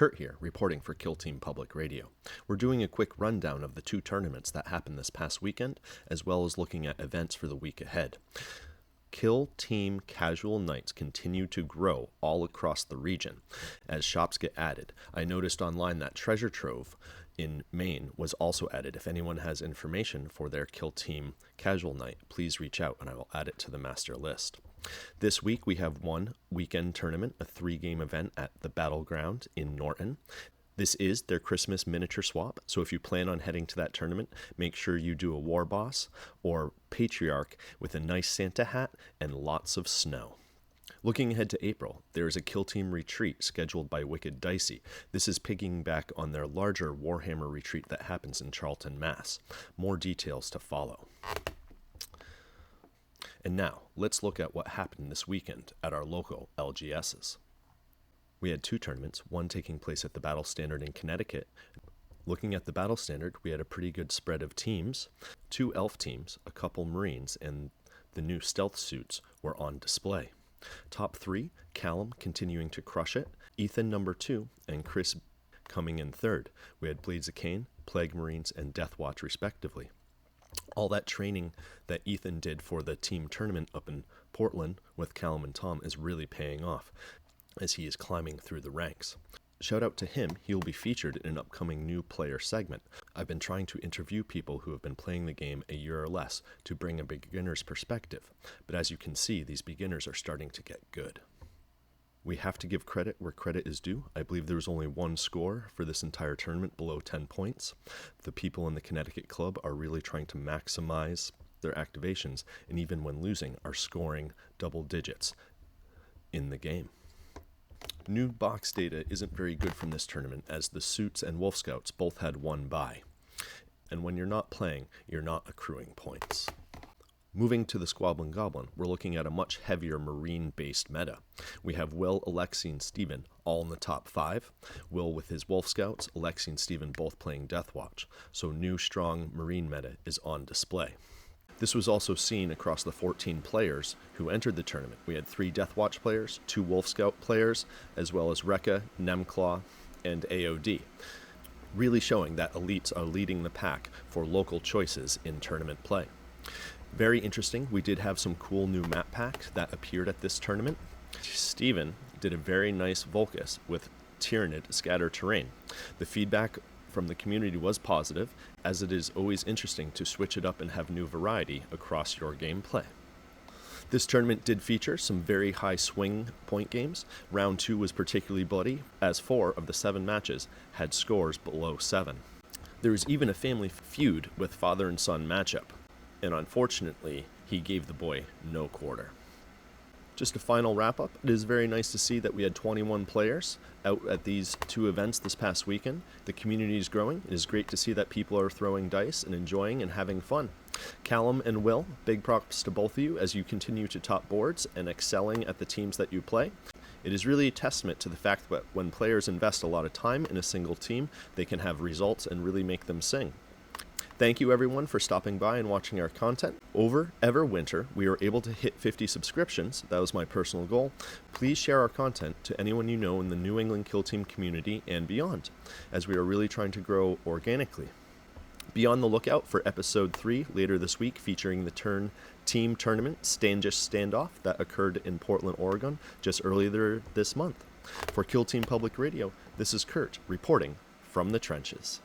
Kurt here, reporting for Kill Team Public Radio. We're doing a quick rundown of the 2 tournaments that happened this past weekend, as well as looking at events for the week ahead. Kill Team casual nights continue to grow all across the region as shops get added. I noticed online that Treasure Trove in Maine was also added. If anyone has information for their Kill Team casual night, please reach out and I will add it to the master list. This week we have one weekend tournament, a 3-game event at the Battleground in Norton. This is their Christmas miniature swap, so if you plan on heading to that tournament, make sure you do a War Boss or Patriarch with a nice Santa hat and lots of snow. Looking ahead to April, there is a Kill Team retreat scheduled by Wicked Dicey. This is piggybacking on their larger Warhammer retreat that happens in Charlton, Mass. More details to follow. And now, let's look at what happened this weekend at our local LGSs. We had 2 tournaments, one taking place at the Battle Standard in Connecticut. Looking at the Battle Standard, we had a pretty good spread of teams. 2 elf teams, a couple Marines, and the new stealth suits were on display. Top 3, Callum continuing to crush it, Ethan number 2, and Chris coming in 3rd. We had Blades of Cain, Plague Marines, and Death Watch respectively. All that training that Ethan did for the team tournament up in Portland with Callum and Tom is really paying off as he is climbing through the ranks. Shout out to him, he will be featured in an upcoming new player segment. I've been trying to interview people who have been playing the game a year or less to bring a beginner's perspective, but as you can see, these beginners are starting to get good. We have to give credit where credit is due. I believe there was only 1 score for this entire tournament below 10 points. The people in the Connecticut club are really trying to maximize their activations, and even when losing, are scoring double digits in the game. New box data isn't very good from this tournament, as the Suits and Wolf Scouts both had 1 bye. And when you're not playing, you're not accruing points. Moving to the Squabblin Goblin, we're looking at a much heavier Marine-based meta. We have Will, Alexi, and Steven all in the top 5. Will with his Wolf Scouts, Alexi and Steven both playing Death Watch. So new strong Marine meta is on display. This was also seen across the 14 players who entered the tournament. We had 3 Death Watch players, 2 Wolf Scout players, as well as Rekka, Nemclaw, and AOD. Really showing that elites are leading the pack for local choices in tournament play. Very interesting, we did have some cool new map packs that appeared at this tournament. Steven did a very nice Volcus with Tyrannid Scatter Terrain. The feedback from the community was positive, as it is always interesting to switch it up and have new variety across your gameplay. This tournament did feature some very high swing point games. Round 2 was particularly bloody, as 4 of the 7 matches had scores below 7. There was even a family feud with father and son matchup, and unfortunately, he gave the boy no quarter. Just a final wrap-up, it is very nice to see that we had 21 players out at these 2 events this past weekend. The community is growing. It is great to see that people are throwing dice and enjoying and having fun. Callum and Will, big props to both of you as you continue to top boards and excelling at the teams that you play. It is really a testament to the fact that when players invest a lot of time in a single team, they can have results and really make them sing. Thank you everyone for stopping by and watching our content. Over Everwinter, we were able to hit 50 subscriptions. That was my personal goal. Please share our content to anyone you know in the New England Kill Team community and beyond, as we are really trying to grow organically. Be on the lookout for episode 3 later this week, featuring the team tournament Standoff that occurred in Portland, Oregon just earlier this month. For Kill Team Public Radio, this is Kurt reporting from the trenches.